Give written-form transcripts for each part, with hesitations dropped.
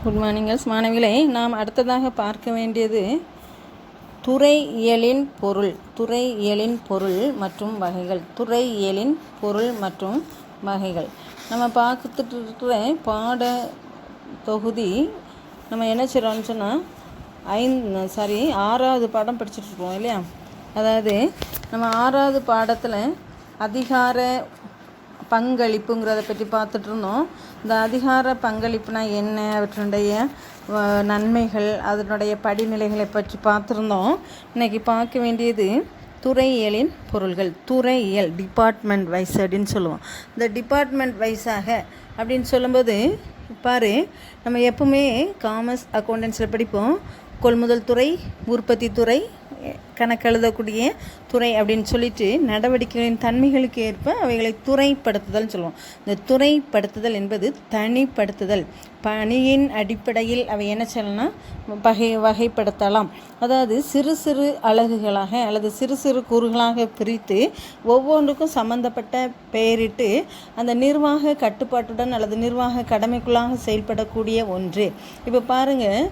Good morning மாணவிகளை நாம் அடுத்ததாக பார்க்க வேண்டியது துறையியலின் பொருள் மற்றும் வகைகள். துறையியலின் பொருள் மற்றும் வகைகள் நம்ம பார்த்துட்டு இருக்கிற பாட தொகுதி நம்ம என்ன செய்கிறோம்னு சொன்னால் 6வது பாடம் படிச்சுட்ருக்கோம் இல்லையா. அதாவது நம்ம 6வது பாடத்தில் அதிகார பங்களிப்புங்கிறத பற்றி பார்த்துட்டு இருந்தோம். இந்த அதிகார பங்களிப்புனா என்ன, அவற்றினுடைய நன்மைகள், அதனுடைய படிநிலைகளை பற்றி பார்த்துருந்தோம். இன்றைக்கி பார்க்க வேண்டியது துறையியலின் பொருள்கள். துறையியல் டிபார்ட்மெண்ட் வைஸ் அப்படின்னு சொல்லுவோம். இந்த டிபார்ட்மெண்ட் வைஸாக அப்படின்னு சொல்லும்போது பாரு, நம்ம எப்பவுமே காமர்ஸ் அக்கௌண்டன்ஸில் படிப்போம். கொள்முதல் துறை, உற்பத்தி துறை, கணக்கெழுதக்கூடிய துறை அப்படின்னு சொல்லிட்டு நடவடிக்கைகளின் தன்மைகளுக்கு ஏற்ப அவைகளை துறைப்படுத்துதல் சொல்லுவோம். இந்த துறைப்படுத்துதல் என்பது தனிப்படுத்துதல். பணியின் அடிப்படையில் அவை என்ன சொல்லலாம், வகைப்படுத்தலாம். அதாவது சிறு சிறு அலகுகளாக அல்லது சிறு சிறு கூறுகளாக பிரித்து ஒவ்வொன்றுக்கும் சம்பந்தப்பட்ட பெயரிட்டு அந்த நிர்வாக கட்டுப்பாட்டுடன் அல்லது நிர்வாக கடமைக்குள்ளாக செயல்படக்கூடிய ஒன்று. இப்போ பாருங்கள்,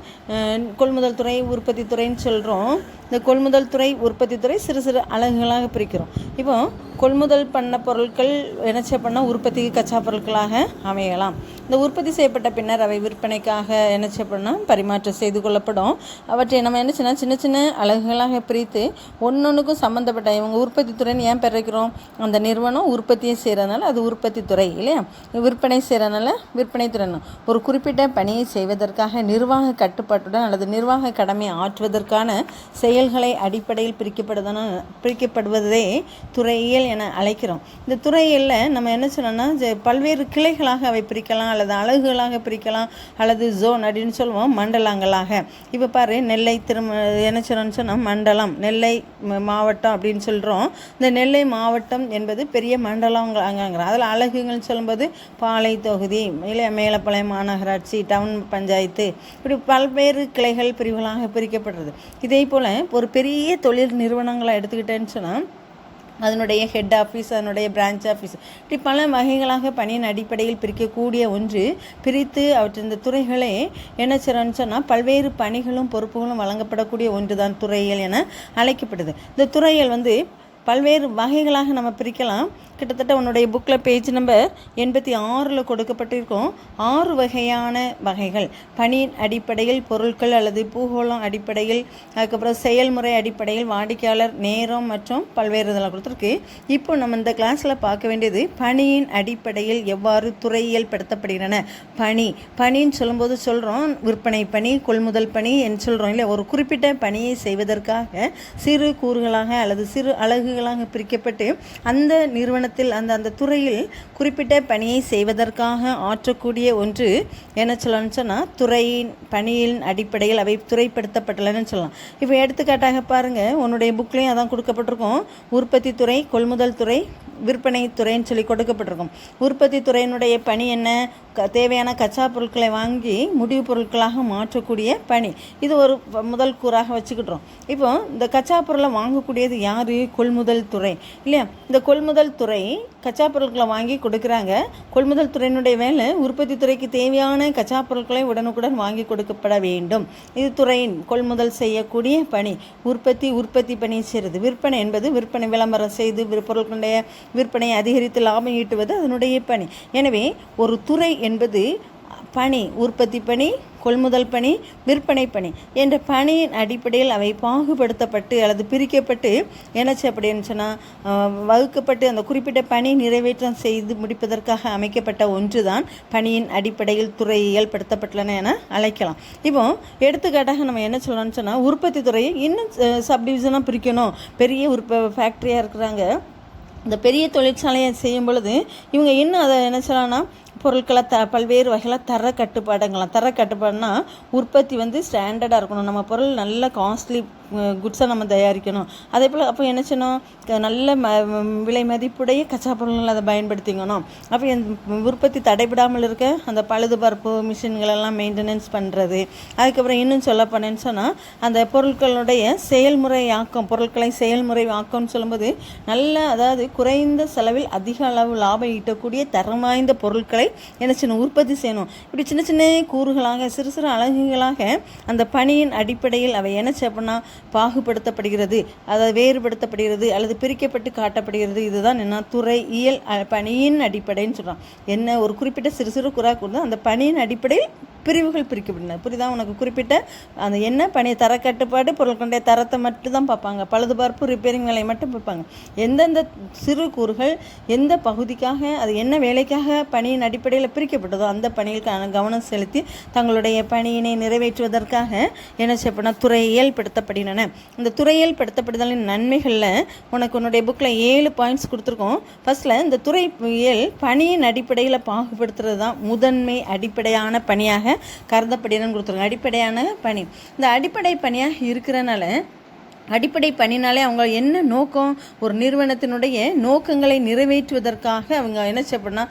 கொள்முதல் துறை, உற்பத்தி துறைன்னு சொல்கிறோம். இந்த கொள்முதல் துறை, உற்பத்தி துறை சிறு சிறு அலகுகளாக பிரிக்கிறோம். இப்போ கொள்முதல் பண்ண பொருட்கள் என்ன பண்ணால் உற்பத்திக்கு கச்சா பொருட்களாக அமையலாம். இந்த உற்பத்தி செய்யப்பட்ட பின்னர் அவை விற்பனைக்காக என்ன பண்ணால் பரிமாற்றம் செய்து கொள்ளப்படும். அவற்றை நம்ம என்ன செய்யணும், சின்ன சின்ன அலகுகளாக பிரித்து ஒன்றொன்றுக்கும் சம்மந்தப்பட்ட இவங்க உற்பத்தி துறைன்னு ஏன் பெறக்கிறோம், அந்த நிறுவனம் உற்பத்தியை செய்கிறதுனால அது உற்பத்தி துறை இல்லையா. விற்பனை செய்கிறதுனால விற்பனை துறைன்னு ஒரு குறிப்பிட்ட பணியை செய்வதற்காக நிர்வாக கட்டுப்பாட்டுடன் அல்லது நிர்வாக கடமை ஆற்றுவதற்கான செயல்களை அடிப்படையில் பிரிக்கப்படுவதே துறையியல் என அழைக்கிறோம். இந்த துறையியலில் நம்ம என்ன சொன்னோம்னா பல்வேறு கிளைகளாக அவை பிரிக்கலாம், அல்லது அலகுகளாக பிரிக்கலாம், அல்லது ஜோன் அப்படின்னு சொல்லுவோம், மண்டலங்களாக. இப்போ பாரு, நெல்லை என்ன சொன்னோம் மண்டலம், நெல்லை மாவட்டம் அப்படின்னு சொல்கிறோம். இந்த நெல்லை மாவட்டம் என்பது பெரிய மண்டலங்கள் அங்கங்கிறோம். அதில் அலகுகள்னு சொல்லும்போது பாளை தொகுதி இல்லை, மேலப்பாளையம் மாநகராட்சி, டவுன் பஞ்சாயத்து, இப்படி பல்வேறு கிளைகள் பிரிவுகளாக பிரிக்கப்படுறது. இதே போல் ஒரு பெரிய தொழில் நிறுவனங்களை எடுத்துக்கிட்டேன்னு சொன்னால் அதனுடைய ஹெட் ஆஃபீஸ், அதனுடைய பிரான்ச் ஆஃபீஸ், இப்படி பல வகைகளாக பணியின் அடிப்படையில் பிரிக்கக்கூடிய ஒன்று. பிரித்து அவற்றின் இந்த துறைகளே என்ன செய்யணும்னு சொன்னால் பல்வேறு பணிகளும் பொறுப்புகளும் வழங்கப்படக்கூடிய ஒன்று தான் துறையியல் என அழைக்கப்படுது. இந்த துறையியல் பல்வேறு வகைகளாக நம்ம பிரிக்கலாம். கிட்டத்தட்ட உன்னுடைய புக்கில் பேஜ் நம்பர் 86 கொடுக்கப்பட்டிருக்கோம். 6 வகையான வகைகள். பணியின் அடிப்படையில், பொருட்கள் அல்லது பூகோளம் அடிப்படையில், அதுக்கப்புறம் செயல்முறை அடிப்படையில், வாடிக்கையாளர், நேரம் மற்றும் பல்வேறு இதெல்லாம் கொடுத்துருக்கு. இப்போ நம்ம இந்த கிளாஸில் பார்க்க வேண்டியது பணியின் அடிப்படையில் எவ்வாறு துறையியல் படுத்தப்படுகின்றன. பணின்னு சொல்லும்போது சொல்கிறோம் விற்பனை பணி, கொள்முதல் பணி என்று சொல்கிறோம் இல்லை. ஒரு குறிப்பிட்ட பணியை செய்வதற்காக சிறு கூறுகளாக அல்லது சிறு அலகுகளாக பிரிக்கப்பட்டு அந்த நிறுவனத்தில் அந்த துறையில் குறிப்பிட்ட பணியை செய்வதற்காக ஆற்றக்கூடிய ஒன்று என்ன சொல்லணும்னு சொன்னால் துறையின் பணியின் அடிப்படையில் அவை துறைப்படுத்தப்பட்டுள்ளன்னு சொல்லலாம். இப்போ எடுத்துக்காட்டாக பாருங்கள், உன்னுடைய புக்லேயும் அதான் கொடுக்கப்பட்டிருக்கோம். உற்பத்தி துறை, கொள்முதல் துறை, விற்பனை துறைன்னு சொல்லி கொடுக்கப்பட்டிருக்கும். உற்பத்தி துறையினுடைய பணி என்ன, தேவையான கச்சா பொருட்களை வாங்கி முடிவு பொருட்களாக மாற்றக்கூடிய பணி. இது ஒரு முதல் கூறாக வச்சுக்கிட்டோம். இப்போ இந்த கச்சா பொருளை வாங்கக்கூடியது யார், கொள்முதல் துறை இல்லையா. இந்த கொள்முதல் துறை கச்சா பொருட்களை வாங்கி கொடுக்குறாங்க. கொள்முதல் துறையினுடைய வேலை உற்பத்தி துறைக்கு தேவையான கச்சா பொருட்களை உடனுக்குடன் வாங்கி கொடுக்கப்பட வேண்டும். இது துறையின் கொள்முதல் செய்யக்கூடிய பணி. உற்பத்தி பணி செய்கிறது. விற்பனை என்பது விற்பனை விளம்பரம் செய்து பொருட்களுடைய விற்பனை அதிகரித்து லாபம் ஈட்டுவது அதனுடைய பணி. எனவே ஒரு துறை என்பது பணி, உற்பத்தி பணி, கொள்முதல் பணி, விற்பனை பணி என்ற பணியின் அடிப்படையில் அவை பாகுபடுத்தப்பட்டு அல்லது பிரிக்கப்பட்டு என்ன அப்படின்னு சொன்னால் வகுக்கப்பட்டு அந்த குறிப்பிட்ட பணி நிறைவேற்றம் செய்து முடிப்பதற்காக அமைக்கப்பட்ட ஒன்று தான் பணியின் அடிப்படையில் துறையியல் படுத்தப்பட்டுள்ளன என அழைக்கலாம். இப்போ எடுத்துக்காட்டாக நம்ம என்ன சொல்லணும்னு சொன்னால் உற்பத்தி துறையை இன்னும் சப்டிவிஷனாக பிரிக்கணும். பெரிய ஃபேக்ட்ரியாக இருக்கிறாங்க, இந்த பெரிய தொழிற்சாலையை செய்யும் பொழுது இவங்க இன்னும் அதை என்ன சொல்லலாம்னா பொருட்களை பல்வேறு வகையில் தர கட்டுப்பாடுனா உற்பத்தி ஸ்டாண்டர்டாக இருக்கணும். நம்ம பொருள் நல்ல காஸ்ட்லி குட்ஸை நம்ம தயாரிக்கணும். அதே போல் அப்போ என்ன செய்யணும், நல்ல விலை மதிப்புடைய கச்சா பொருள்கள் அதை பயன்படுத்திக்கணும். அப்போ உற்பத்தி தடைபடாமல் இருக்க அந்த பழுதுபார்ப்பு மிஷின்களெல்லாம் மெயின்டெனன்ஸ் பண்ணுறது. அதுக்கப்புறம் இன்னும் சொல்ல போனேன்னு சொன்னால் அந்த பொருட்களுடைய செயல்முறை ஆக்கம், பொருட்களை செயல்முறை ஆக்கம்னு சொல்லும்போது அதாவது குறைந்த செலவில் அதிக அளவு லாபம் ஈட்டக்கூடிய தரம் வாய்ந்த பொருட்களை என்ன செய்யணும், உற்பத்தி செய்யணும். இப்படி சின்ன சின்ன கூறுகளாக சிறு சிறு அலகுகளாக அந்த பணியின் அடிப்படையில் அவை என்ன செய்யணும்னா பாகுபடுத்தப்படுகிறது, அதாவது வேறுபடுத்தப்படுகிறது அல்லது பிரிக்கப்பட்டு காட்டப்படுகிறது. இதுதான் என்ன துறையியல் பணியின் அடிப்படைன்னு சொல்கிறோம். என்ன ஒரு குறிப்பிட்ட சிறு சிறு குறா கூட அந்த பணியின் அடிப்படையில் பிரிவுகள் பிரிக்கப்பட்டன. புரியுதா உனக்கு? குறிப்பிட்ட அந்த என்ன பணி தரக்கட்டுப்பாடு பொருட்களுடைய தரத்தை மட்டும் தான் பார்ப்பாங்க, பழுதுபார்ப்பு ரிப்பேரிங் வேலையை மட்டும் பார்ப்பாங்க. எந்தெந்த சிறு கூறுகள் எந்த பகுதிக்காக அது என்ன வேலைக்காக பணியின் அடிப்படையில் பிரிக்கப்பட்டதோ அந்த பணிகளுக்கான கவனம் செலுத்தி தங்களுடைய பணியினை நிறைவேற்றுவதற்காக என்ன செய்யப்பட துறையியல் படுத்தப்படின. இந்த துறையியல் படுத்தப்படுதலின் நன்மைகளில் உனக்கு உன்னுடைய புக்கில் 7 பாயிண்ட்ஸ் கொடுத்துருக்கோம். ஃபர்ஸ்ட்டில் இந்த துறையியல் பணியின் அடிப்படையில் பாகுபடுத்துறது தான் முதன்மை அடிப்படையான பணியாக கருதப்படுகிறன்னு கொடுத்துருங்க. அடிப்படையான பணி இந்த அடிப்படை பணியாக இருக்கிறனால அடிப்படை பணினாலே அவங்க என்ன நோக்கம், ஒரு நிறுவனத்தினுடைய நோக்கங்களை நிறைவேற்றுவதற்காக அவங்க என்ன செய்யப்படனா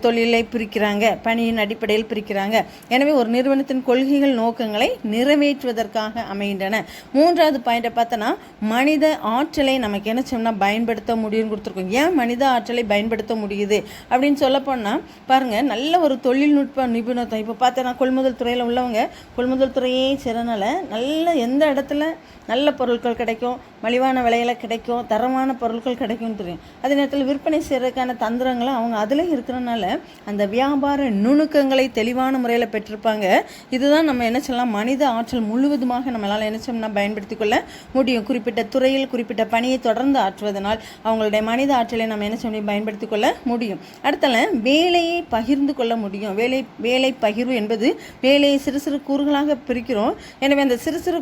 தொழிலை பிரிக்கிறாங்க, பணியின் அடிப்படையில் பிரிக்கிறாங்க. எனவே ஒரு நிறுவனத்தின் கொள்கைகள் நோக்கங்களை நிறைவேற்றுவதற்காக அமைகின்றன. 3வது பாயிண்டை பார்த்தோன்னா மனித ஆற்றலை நமக்கு என்ன செய்யணும்னா பயன்படுத்த முடியும்னு கொடுத்துருக்கோம். ஏன் மனித ஆற்றலை பயன்படுத்த முடியுது அப்படின்னு சொல்ல போனால் பாருங்கள், நல்ல ஒரு தொழில்நுட்ப நிபுணத்துவம். இப்போ பார்த்தோன்னா கொள்முதல் துறையில் உள்ளவங்க கொள்முதல் துறையே செய்கிறனால நல்ல எந்த இடத்துல நல்ல பொருட்கள் கிடைக்கும், மலிவான விலையில் கிடைக்கும், தரமான பொருட்கள் கிடைக்கும்னு தெரியும். அதே நேரத்தில் விற்பனை செய்கிறதுக்கான தந்திரங்களை அவங்க அதில் இருக்கிறனால அந்த வியாபார நுணுக்கங்களை தெளிவான முறையில் பெற்றிருப்பாங்க. இதுதான் நம்ம என்ன சொல்லலாம், மனித ஆற்றல் முழுவதுமாக நம்மளால் என்ன செய்யணும்னா பயன்படுத்தி கொள்ள முடியும். குறிப்பிட்ட துறையில் குறிப்பிட்ட பணியை தொடர்ந்து ஆற்றுவதனால் அவங்களுடைய மனித ஆற்றலை நம்ம என்ன செய்ய பயன்படுத்தி கொள்ள முடியும். அடுத்தல வேலையை பகிர்ந்து கொள்ள முடியும். வேலை பகிர்வு என்பது வேலையை சிறு சிறு கூறுகளாக பிரிக்கிறோம். எனவே அந்த சிறு சிறு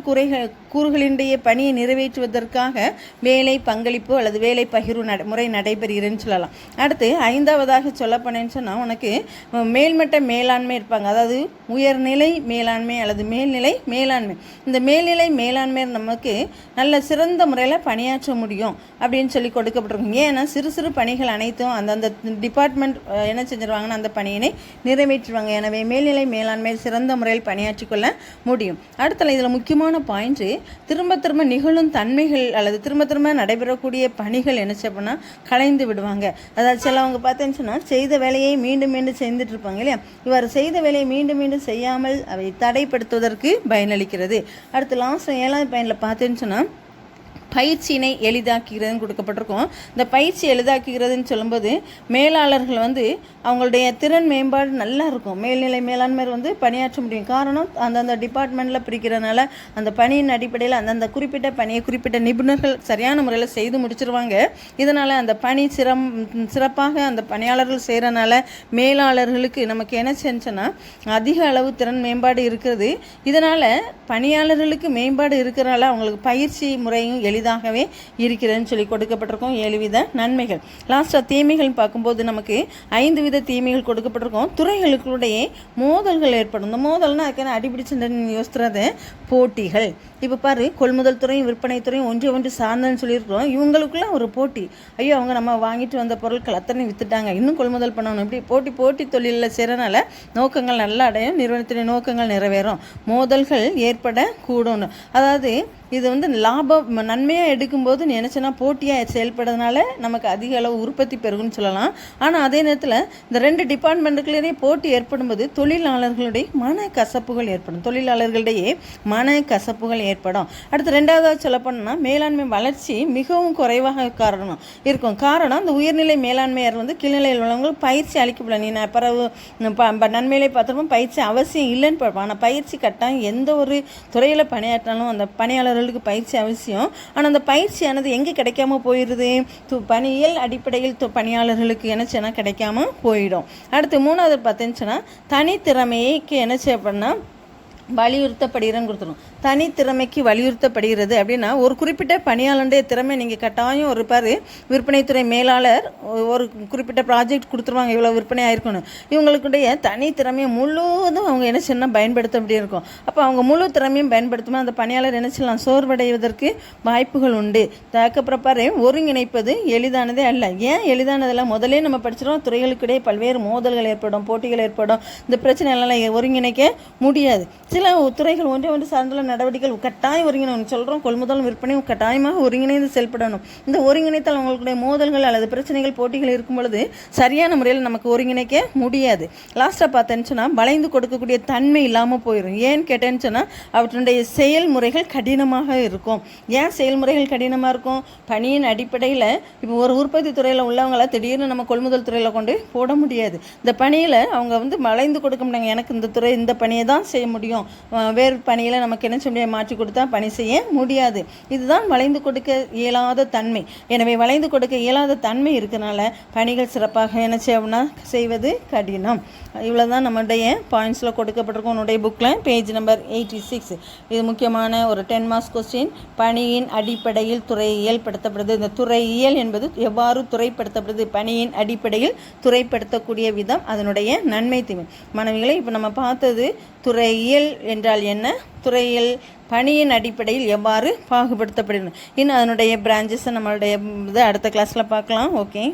கூறுகளின் பணியை நிறைவேற்றுவதற்காக வேலை பங்களிப்பு அல்லது வேலை பகிர்வு முறை நடைபெறுகிறதுன்னு சொல்லலாம். அடுத்து 5வதாக சொல்ல போனேன்னு சொன்னால் உனக்கு மேல்மட்ட மேலாண்மை இருப்பாங்க, அதாவது உயர்நிலை மேலாண்மை அல்லது மேல்நிலை மேலாண்மை. இந்த மேல்நிலை மேலாண்மை நமக்கு நல்ல சிறந்த முறையில் பணியாற்ற முடியும் அப்படின்னு சொல்லி கொடுக்கப்பட்டிருக்கும். ஏன்னா சிறு சிறு பணிகள் அனைத்தும் அந்தந்த டிபார்ட்மெண்ட் என்ன செஞ்சிருவாங்கன்னா அந்த பணியினை நிறைவேற்றுவாங்க. எனவே மேல்நிலை மேலாண்மை சிறந்த முறையில் பணியாற்றி கொள்ள முடியும். அடுத்தல இதில் முக்கியமான பாயிண்ட் திரும்ப திரும்ப நிகழும் தன்மைகள் அல்லது திரும்ப திரும்ப நடைபெறக்கூடிய பணிகள் என்ன செய்யணும்னா கலைந்து விடுவாங்க. அதாவது சிலவங்க பார்த்தேன்னு சொன்னால் செய்த வேலையை மீண்டும் மீண்டும் செய்துட்டு இருப்பாங்க இல்லையா, இவர் செய்த வேலையை மீண்டும் மீண்டும் செய்யாமல் அவை தடைப்படுத்துவதற்கு பயனளிக்கிறது. அடுத்து லாஸ்ட் 7வது பாயிண்டில் பார்த்தேன்னு சொன்னால் பயிற்சியினை எளிதாக்குகிறதுன்னு கொடுக்கப்பட்டிருக்கோம். இந்த பயிற்சி எளிதாக்குகிறதுன்னு சொல்லும்போது மேலாளர்கள் அவங்களுடைய திறன் மேம்பாடு நல்லா இருக்கும். மேல்நிலை மேலாண்மை பணியாற்ற முடியும். காரணம் அந்தந்த டிபார்ட்மெண்ட்டில் பிரிக்கிறதுனால அந்த பணியின் அடிப்படையில் அந்தந்த குறிப்பிட்ட பணியை குறிப்பிட்ட நிபுணர்கள் சரியான முறையில் செய்து முடிச்சிருவாங்க. இதனால் அந்த பணி சிறப்பாக அந்த பணியாளர்கள் செய்கிறனால மேலாளர்களுக்கு நமக்கு என்ன செஞ்சோன்னா அதிக அளவு திறன் மேம்பாடு இருக்கிறது. இதனால் பணியாளர்களுக்கு மேம்பாடு இருக்கிறனால அவங்களுக்கு பயிற்சி முறையும் எளிதாகவே இருக்கிறதுன்னு சொல்லி கொடுக்கப்பட்டிருக்கோம். 7 வித நன்மைகள். லாஸ்ட்டாக தீமைகள் பார்க்கும்போது நமக்கு 5 வித தீமைகள் கொடுக்கப்பட்டிருக்கோம். துறைகளுக்குடைய மோதல்கள் ஏற்படும். இந்த மோதல்னா அதுக்கான அடிப்பிடிச்சு யோசிக்கிறது போட்டிகள். இப்போ பாரு, கொள்முதல் துறையும் விற்பனை துறையும் ஒன்று சார்ந்தன்னு சொல்லியிருக்கிறோம். இவங்களுக்குள்ள ஒரு போட்டி. ஐயோ, அவங்க நம்ம வாங்கிட்டு வந்த பொருட்கள் அத்தனை வித்துட்டாங்க, இன்னும் கொள்முதல் பண்ணணும். இப்படி போட்டி தொழிலில் செய்கிறனால நோக்கங்கள் நல்லா அடையும், நிறுவனத்தின் நோக்கங்கள் நிறைவேறும், மோதல்கள் ஏற்படக்கூடும். அதாவது இது லாபம் நன்மையாக எடுக்கும்போது நினச்சோன்னா போட்டியாக செயல்படுறதுனால நமக்கு அதிக அளவு உற்பத்தி பெருகுன்னு சொல்லலாம். ஆனால் அதே நேரத்தில் இந்த 2 டிபார்ட்மெண்ட்டுக்குள்ளே போட்டி ஏற்படும் போது தொழிலாளர்களுடைய மன கசப்புகள் ஏற்படும். அடுத்து 2வது சொல்ல போனோம்னா மேலாண்மை வளர்ச்சி மிகவும் குறைவாக இருக்கும். காரணம் இந்த உயர்நிலை மேலாண்மையார் கீழ்நிலையில் உள்ளவங்களுக்கு பயிற்சி அளிக்கப்படல. நீ பிறகு நன்மையிலே பார்த்தோம்னா பயிற்சி அவசியம் இல்லைன்னு பார்ப்போம். ஆனால் பயிற்சி கட்டாயம் எந்த ஒரு துறையில் பணியாற்றினாலும் அந்த பணியாளர்களுக்கு பயிற்சி அவசியம். ஆனால் அந்த பயிற்சியானது எங்கே கிடைக்காம போயிடுது, பணியியல் அடிப்படையில் பணியாளர்களுக்கு என்ன செய்யணும் கிடைக்காம போயிடும். அடுத்து 3வது பார்த்தீங்கன்னா தனித்திறமைக்கு என்ன செய்யப்படனா வலியுறுத்தப்படுகிறன்னு கொடுத்துரும். தனித்திறமைக்கு வலியுறுத்தப்படுகிறது அப்படின்னா ஒரு குறிப்பிட்ட பணியாளருடைய திறமை நீங்கள் கட்டாயம் ஒரு விற்பனைத்துறை மேலாளர் ஒரு குறிப்பிட்ட ப்ராஜெக்ட் கொடுத்துருவாங்க, இவ்வளோ விற்பனை ஆயிருக்கணும். இவங்களுக்குடைய தனி திறமையை முழுவதும் அவங்க என்ன செய்யணும், பயன்படுத்த அப்படி இருக்கும். அப்போ அவங்க முழு திறமையும் பயன்படுத்தும்போது அந்த பணியாளர் என்ன செய்யலாம், சோர்வடைவதற்கு வாய்ப்புகள் உண்டு. அதுக்கப்புறம் ஒருங்கிணைப்பது எளிதானதே அல்ல. ஏன் எளிதானதில்லை, முதலே நம்ம படிச்சிடும், துறைகளுக்கிடையே பல்வேறு மோதல்கள் ஏற்படும், போட்டிகள் ஏற்படும். இந்த பிரச்சனைகளெல்லாம் ஒருங்கிணைக்க முடியாது. சில துறைகள் ஒன்று சார்ந்துள்ள நடவடிக்கைகள் கட்டாயம் ஒருங்கிணைந்து சொல்கிறோம், கொள்முதல் விற்பனையும் கட்டாயமாக ஒருங்கிணைந்து செயல்படணும். இந்த ஒருங்கிணைத்தால் அவங்களுடைய மோதல்கள் அல்லது பிரச்சனைகள் போட்டிகள் இருக்கும் பொழுது சரியான முறையில் நமக்கு ஒருங்கிணைக்க முடியாது. லாஸ்ட்டாக பார்த்தேன்னு சொன்னால் வளைந்து கொடுக்கக்கூடிய தன்மை இல்லாமல் போயிடும். ஏன்னு கேட்டேன்னு சொன்னால் அவற்றுடைய செயல்முறைகள் கடினமாக இருக்கும். ஏன் செயல்முறைகள் கடினமாக இருக்கும், பணியின் அடிப்படையில் இப்போ ஒரு உற்பத்தி துறையில் உள்ளவங்கள திடீர்னு நம்ம கொள்முதல் துறையில் கொண்டு போட முடியாது. இந்த பணியில் அவங்க வளைந்து கொடுக்க முடியாங்க, எனக்கு இந்த துறை இந்த பணியை தான் செய்ய முடியும், வேறு பணியில் நமக்கு என்ன செய்ய மாற்றி கொடுத்தா பணி செய்ய முடியாது. இதுதான் வளைந்து கொடுக்க இயலாத தன்மை. எனவே வளைந்து கொடுக்க இயலாத தன்மை இருக்கிறனால பணிகள் சிறப்பாக என்ன செய்வது கடினம். இவ்வளோதான் நம்முடைய பாயிண்ட்ஸில் கொடுக்கப்பட்டிருக்கும் உன்னுடைய புக்கில் பேஜ் நம்பர் 86. இது முக்கியமான ஒரு 10 மார்க்ஸ் கொஸ்டின். பணியின் அடிப்படையில் துறையியல் படுத்தப்படுது. இந்த துறையியல் என்பது எவ்வாறு துறைப்படுத்தப்படுது, பணியின் அடிப்படையில் துறைப்படுத்தக்கூடிய விதம், அதனுடைய நன்மை தீமை. மாணவிகளை இப்போ நம்ம பார்த்தது துறையியல் என்றால் என்ன, துறையியல் பணியின் அடிப்படையில் எவ்வாறு பாகுபடுத்தப்படுகிறது. இன்னும் அதனுடைய பிரான்ச்சஸை நம்மளுடைய அடுத்த கிளாஸில் பார்க்கலாம். ஓகே.